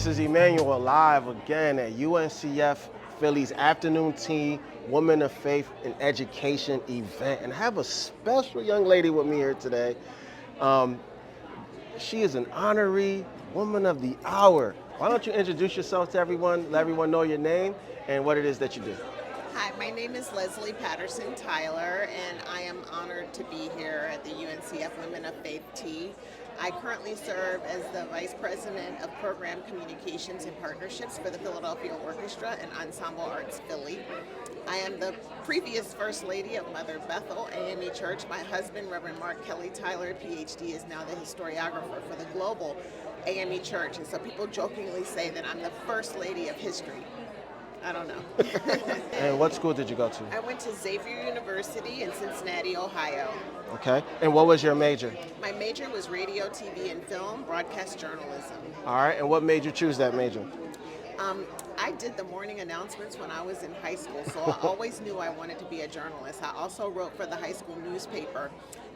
This is Emmanuel live again at UNCF Philly's Afternoon Tea Women of Faith and Education event. And I have a special young lady with me here today. Um, she is an honorary Woman of the Hour. Why don't you introduce yourself to everyone, let everyone know your name and what it is that you do. Hi, my name is Leslie Patterson Tyler, and I am honored to be here at the UNCF Women of Faith Tea. I currently serve as the Vice President of Program Communications and Partnerships for the Philadelphia Orchestra and Ensemble Arts Philly. I am the previous First Lady of Mother Bethel AME Church. My husband, Reverend Mark Kelly Tyler, PhD, is now the historiographer for the global AME Church. And so people jokingly say that I'm the First Lady of History. I don't know. And what school did you go to? I went to Xavier University in Cincinnati, Ohio. Okay. And what was your major? My major was radio, TV, and film, broadcast journalism. All right. And what made you choose that major? I did the morning announcements when I was in high school, so I always knew I wanted to be a journalist. I also wrote for the high school newspaper.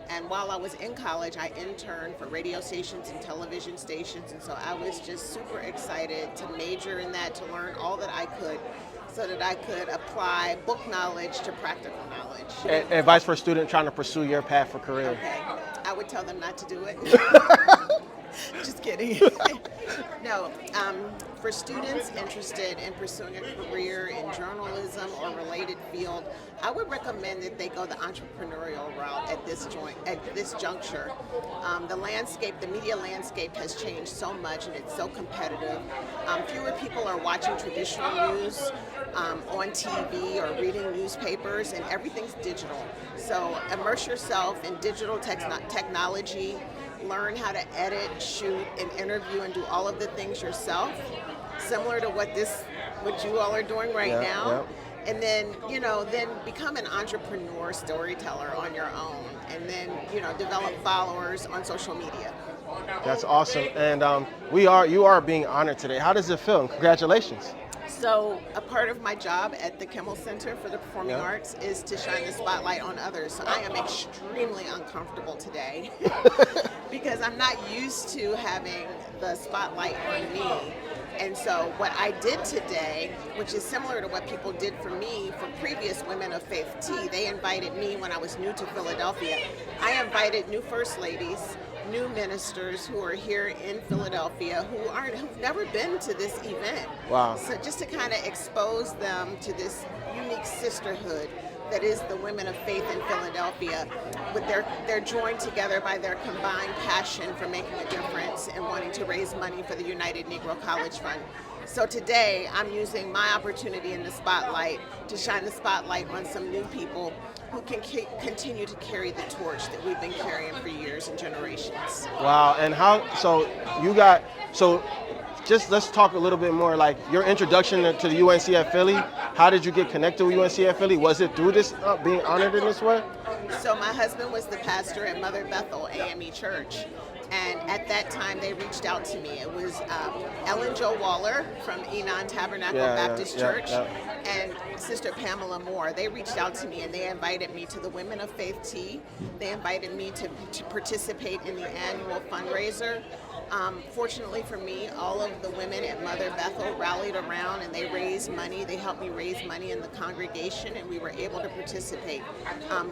And while I was in college, I interned for radio stations and television stations. And so I was just super excited to major in that, to learn all that I could so that I could apply book knowledge to practical knowledge. Advice for a student trying to pursue your path for career. Okay, I would tell them not to do it. Just kidding. No, for students interested in pursuing a career in journalism or related field, I would recommend that they go the entrepreneurial route at this juncture. The media landscape has changed so much and it's so competitive. Fewer people are watching traditional news on TV or reading newspapers, and everything's digital. So immerse yourself in digital technology. Learn how to edit, shoot, and interview, and do all of the things yourself, similar to what you all are doing right now. Yeah. And then become an entrepreneur storyteller on your own, and then develop followers on social media. That's awesome, and you are being honored today. How does it feel? And congratulations. So a part of my job at the Kimmel Center for the Performing Arts is to shine the spotlight on others. So I am extremely uncomfortable today because I'm not used to having the spotlight on me. And so what I did today, which is similar to what people did for me for previous Women of Faith Tea, they invited me when I was new to Philadelphia. I invited new First Ladies, new ministers who are here in Philadelphia who've never been to this event. Wow. So just to kind of expose them to this unique sisterhood that is the Women of Faith in Philadelphia, with they're joined together by their combined passion for making a difference and wanting to raise money for the United Negro College Fund. So today I'm using my opportunity in the spotlight to shine the spotlight on some new people who can continue to carry the torch that we've been carrying for years and generations. Wow. And just let's talk a little bit more, like your introduction to the UNCF Philly. How did you get connected with UNCF Philly? Was it through this being honored in this way? So my husband was the pastor at Mother Bethel AME Church. And at that time, they reached out to me. It was Ellen Jo Waller from Enon Tabernacle Baptist Church and Sister Pamela Moore. They reached out to me and they invited me to the Women of Faith Tea. They invited me to participate in the annual fundraiser. Fortunately for me, all of the women at Mother Bethel rallied around and they raised money. They helped me raise money in the congregation and we were able to participate.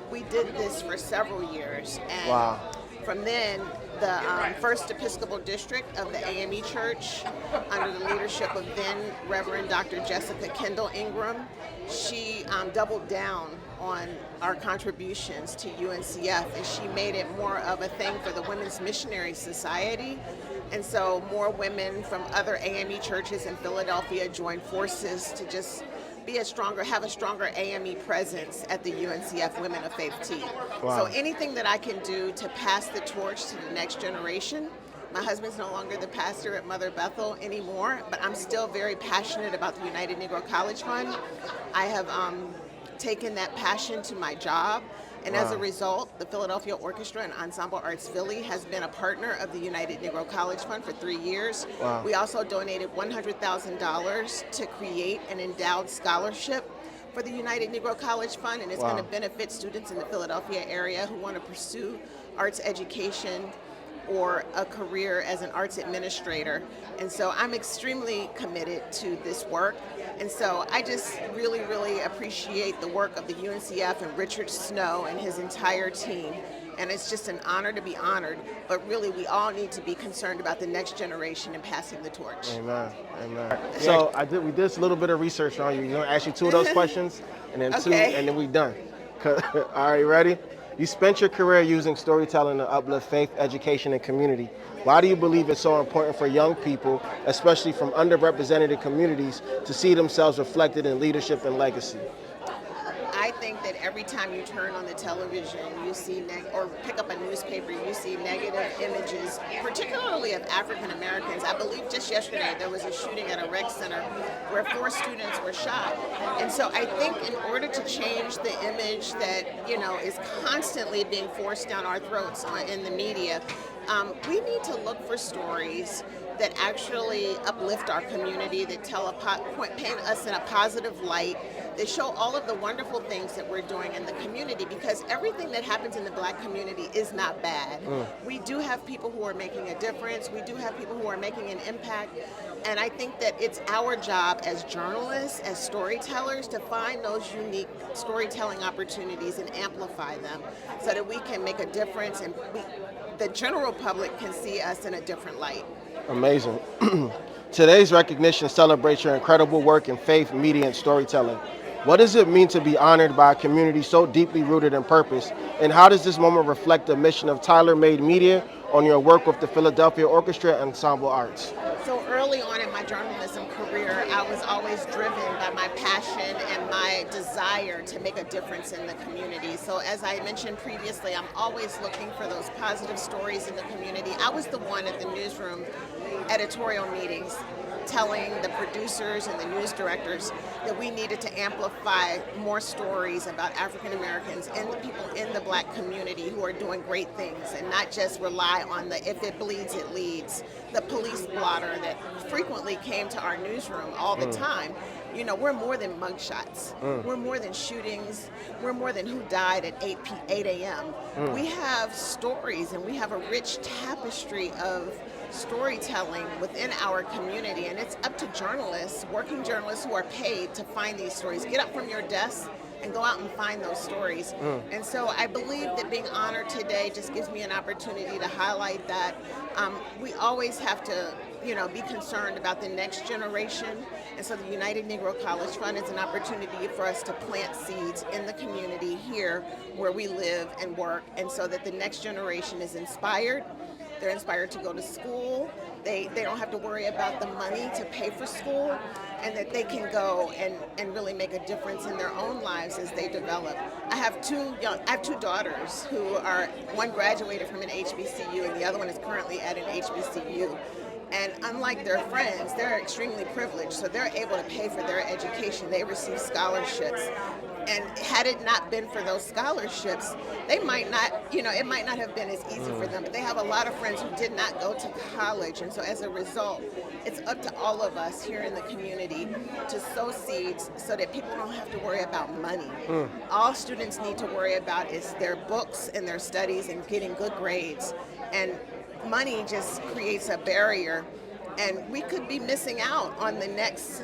We did this for several years. And wow. From then, the First Episcopal District of the AME Church, under the leadership of then Reverend Dr. Jessica Kendall Ingram, she doubled down on our contributions to UNCF, and she made it more of a thing for the Women's Missionary Society. And so more women from other AME churches in Philadelphia joined forces to just have a stronger AME presence at the UNCF Women of Faith Tea. Wow. So anything that I can do to pass the torch to the next generation. My husband's no longer the pastor at Mother Bethel anymore, but I'm still very passionate about the United Negro College Fund. I have taken that passion to my job. And as a result, the Philadelphia Orchestra and Ensemble Arts Philly has been a partner of the United Negro College Fund for 3 years. Wow. We also donated $100,000 to create an endowed scholarship for the United Negro College Fund, and it's going to benefit students in the Philadelphia area who want to pursue arts education or a career as an arts administrator. And so I'm extremely committed to this work. And so I just really, really appreciate the work of the UNCF and Richard Snow and his entire team. And it's just an honor to be honored. But really, we all need to be concerned about the next generation and passing the torch. Amen. Amen. So we did a little bit of research on you. You're gonna ask you two of those questions, and then Okay. and then we done. All right, you ready? You spent your career using storytelling to uplift faith, education, and community. Why do you believe it's so important for young people, especially from underrepresented communities, to see themselves reflected in leadership and legacy? I think that every time you turn on the television, you see or pick up a newspaper, you see negative images, particularly of African Americans. I believe just yesterday there was a shooting at a rec center where 4 students were shot. And so I think in order to change the image that, is constantly being forced down our throats in the media, we need to look for stories that actually uplift our community, that paint us in a positive light, that show all of the wonderful things that we're doing in the community, because everything that happens in the Black community is not bad. We do have people who are making a difference. We do have people who are making an impact. And I think that it's our job as journalists, as storytellers, to find those unique storytelling opportunities and amplify them so that we can make a difference and the general public can see us in a different light. Amazing. Today's recognition celebrates your incredible work in faith, media, and storytelling. What does it mean to be honored by a community so deeply rooted in purpose? And how does this moment reflect the mission of Tyler Made Media on your work with the Philadelphia Orchestra and Ensemble Arts? So early on in my journalism career, I was always driven by my passion and my desire to make a difference in the community. So as I mentioned previously, I'm always looking for those positive stories in the community. I was the one at the newsroom editorial meetings telling the producers and the news directors that we needed to amplify more stories about African Americans and the people in the Black community who are doing great things, and not just rely on the if it bleeds, it leads, the police blotter that frequently came to our newsroom all the time. We're more than mugshots. We're more than shootings. We're more than who died at 8 a.m. We have stories, and we have a rich tapestry of storytelling within our community, and it's up to journalists, working journalists who are paid to find these stories. Get up from your desk and go out and find those stories. And so I believe that being honored today just gives me an opportunity to highlight that we always have to be concerned about the next generation. And so the United Negro College Fund is an opportunity for us to plant seeds in the community here where we live and work, and so that the next generation is inspired. They're inspired to go to school. They don't have to worry about the money to pay for school, and that they can go and really make a difference in their own lives as they develop. I have two daughters who are, one graduated from an HBCU and the other one is currently at an HBCU. And unlike their friends, they're extremely privileged, so they're able to pay for their education. They receive scholarships. And had it not been for those scholarships, they might not, it might not have been as easy for them. But they have a lot of friends who did not go to college. And so as a result, it's up to all of us here in the community to sow seeds so that people don't have to worry about money. All students need to worry about is their books and their studies and getting good grades. And money just creates a barrier, and we could be missing out on the next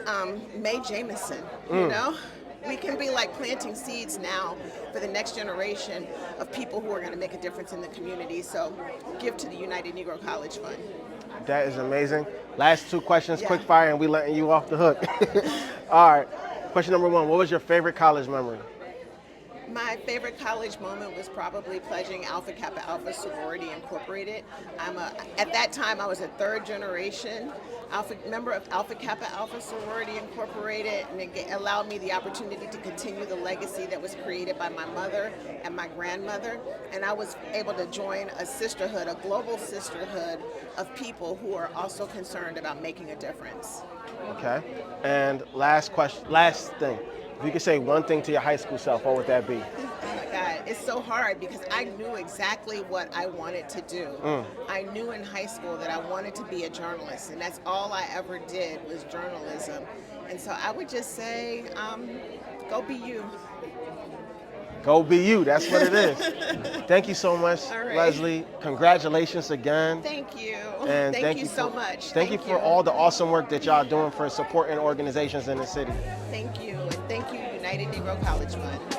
Mae Jemison, We can be like planting seeds now for the next generation of people who are going to make a difference in the community. So give to the United Negro College Fund. That is amazing. Last 2 questions, quick fire, and we letting you off the hook. All right. Question number 1, what was your favorite college memory? My favorite college moment was probably pledging Alpha Kappa Alpha Sorority Incorporated. At that time, I was a 3rd generation member of Alpha Kappa Alpha Sorority Incorporated, and it allowed me the opportunity to continue the legacy that was created by my mother and my grandmother. And I was able to join a sisterhood, a global sisterhood of people who are also concerned about making a difference. Okay. And last thing. If you could say one thing to your high school self, what would that be? Oh my God, it's so hard because I knew exactly what I wanted to do. I knew in high school that I wanted to be a journalist, and that's all I ever did was journalism. And so I would just say, go be you. Go be you. That's what it is. Thank you so much, All right. Leslie. Congratulations again. Thank you. And Thank you so much. Thank you for all the awesome work that y'all doing for supporting organizations in the city. Thank you. And thank you, United Negro College Fund.